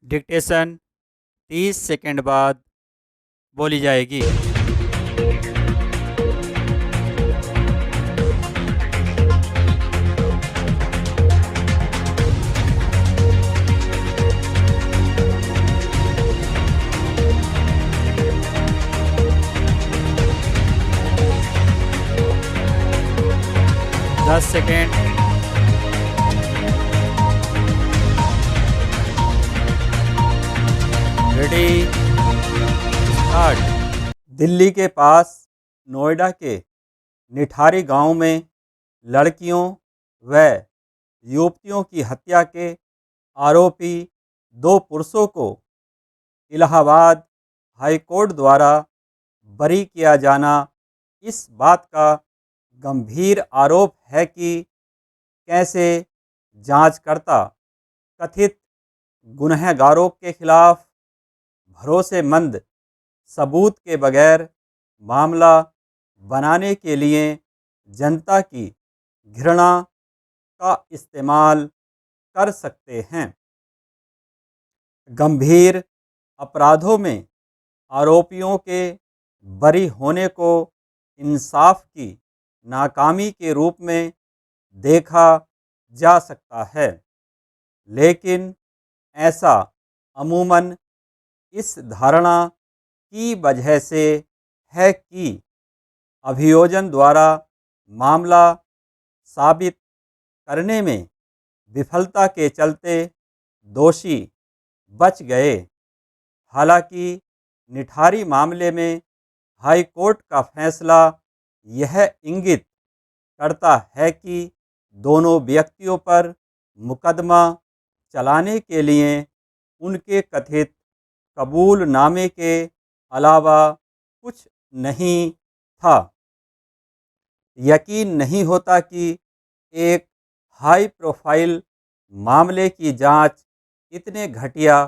Dictation 30 second बाद बोली जाएगी। 10 सेकंड। Ready, start. दिल्ली के पास नोएडा के निठारी गांव में लड़कियों व युवतियों की हत्या के आरोपी दो पुरुषों को इलाहाबाद हाई कोर्ट द्वारा बरी किया जाना इस बात का गंभीर आरोप है कि कैसे जांचकर्ता कथित गुनहगारों के खिलाफ भरोसेमंद सबूत के बगैर मामला बनाने के लिए जनता की घृणा का इस्तेमाल कर सकते हैं। गंभीर अपराधों में आरोपियों के बरी होने को इंसाफ की नाकामी के रूप में देखा जा सकता है, लेकिन ऐसा अमूमन इस धारणा की वजह से है कि अभियोजन द्वारा मामला साबित करने में विफलता के चलते दोषी बच गए। हालांकि निठारी मामले में हाई कोर्ट का फैसला यह इंगित करता है कि दोनों व्यक्तियों पर मुकदमा चलाने के लिए उनके कथित कबूलनामे के अलावा कुछ नहीं था। यकीन नहीं होता कि एक हाई प्रोफाइल मामले की जांच इतने घटिया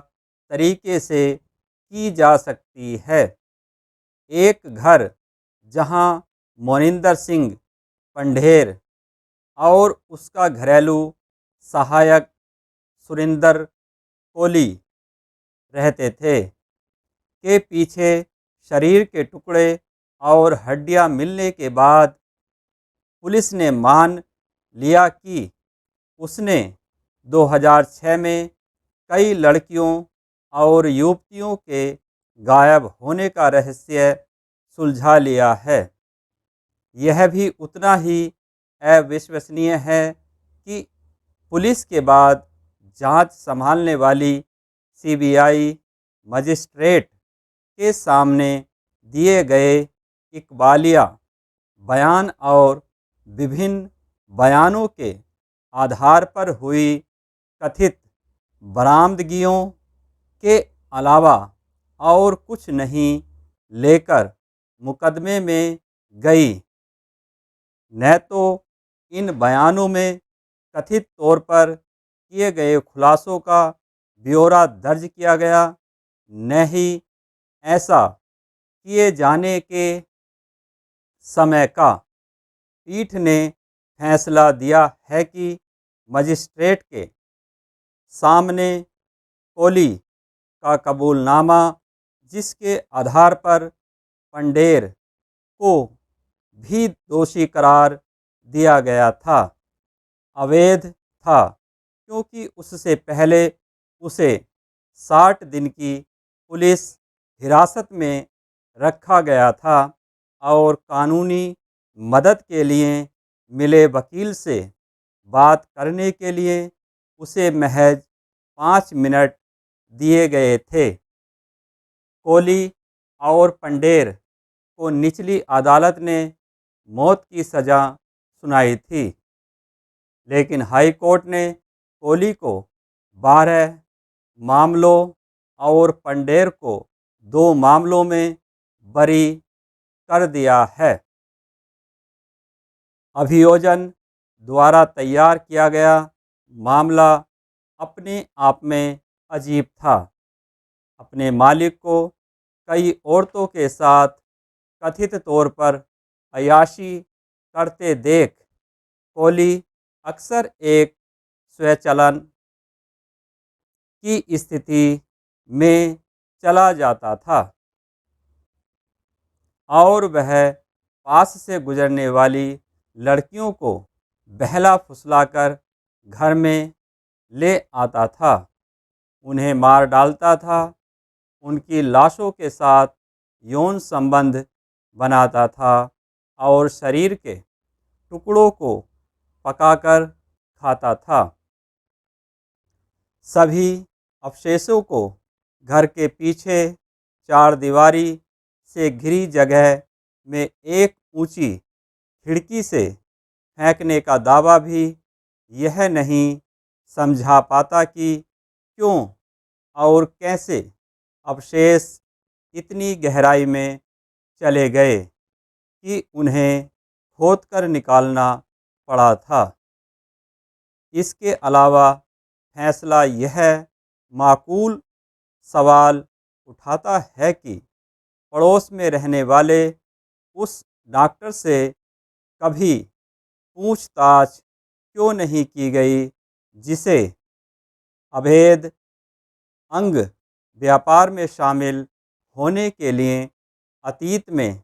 तरीके से की जा सकती है। एक घर जहां मोनिंदर सिंह पंढेर और उसका घरेलू सहायक सुरिंदर कोहली रहते थे, के पीछे शरीर के टुकड़े और हड्डियां मिलने के बाद पुलिस ने मान लिया कि उसने 2006 में कई लड़कियों और युवतियों के गायब होने का रहस्य सुलझा लिया है। यह भी उतना ही अविश्वसनीय है कि पुलिस के बाद जांच संभालने वाली सीबीआई मजिस्ट्रेट के सामने दिए गए इकबालिया बयान और विभिन्न बयानों के आधार पर हुई कथित बरामदगियों के अलावा और कुछ नहीं लेकर मुकदमे में गई। न तो इन बयानों में कथित तौर पर किए गए खुलासों का ब्यौरा दर्ज किया गया, न ही ऐसा किए जाने के समय का पीठ ने फैसला दिया है कि मजिस्ट्रेट के सामने कोहली का कबूलनामा, जिसके आधार पर पंढेर को भी दोषी करार दिया गया था, अवैध था, क्योंकि उससे पहले उसे 60 दिन की पुलिस हिरासत में रखा गया था और कानूनी मदद के लिए मिले वकील से बात करने के लिए उसे महज 5 मिनट दिए गए थे। कोहली और पंढेर को निचली अदालत ने मौत की सज़ा सुनाई थी, लेकिन हाई कोर्ट ने कोहली को 12 मामलों और पंढेर को 2 मामलों में बरी कर दिया है। अभियोजन द्वारा तैयार किया गया मामला अपने आप में अजीब था। अपने मालिक को कई औरतों के साथ कथित तौर पर अय्याशी करते देख कोहली अक्सर एक स्वचालन की स्थिति में चला जाता था और वह पास से गुजरने वाली लड़कियों को बहला फुसलाकर घर में ले आता था, उन्हें मार डालता था, उनकी लाशों के साथ यौन संबंध बनाता था और शरीर के टुकड़ों को पकाकर खाता था। सभी अवशेषों को घर के पीछे चारदीवारी से घिरी जगह में एक ऊंची खिड़की से फेंकने का दावा भी यह नहीं समझा पाता कि क्यों और कैसे अवशेष इतनी गहराई में चले गए कि उन्हें खोदकर निकालना पड़ा था। इसके अलावा फैसला यह माकूल सवाल उठाता है कि पड़ोस में रहने वाले उस डॉक्टर से कभी पूछताछ क्यों नहीं की गई जिसे अवैध अंग व्यापार में शामिल होने के लिए अतीत में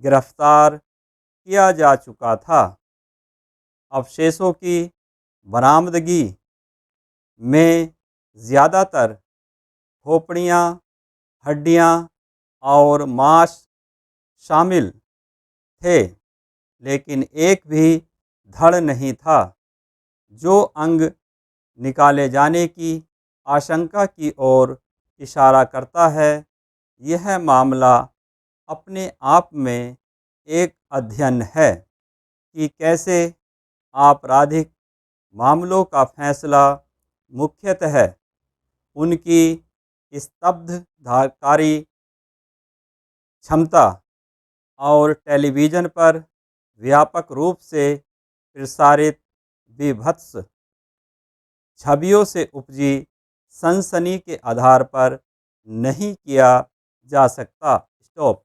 गिरफ्तार किया जा चुका था। अवशेषों की बरामदगी में ज़्यादातर खोपड़ियाँ, हड्डियाँ और मांस शामिल थे, लेकिन एक भी धड़ नहीं था जो अंग निकाले जाने की आशंका की ओर इशारा करता है। यह मामला अपने आप में एक अध्ययन है कि कैसे आपराधिक मामलों का फैसला मुख्यतः उनकी स्तब्धकारी क्षमता और टेलीविज़न पर व्यापक रूप से प्रसारित बीभत्स छवियों से उपजी सनसनी के आधार पर नहीं किया जा सकता। स्टॉप।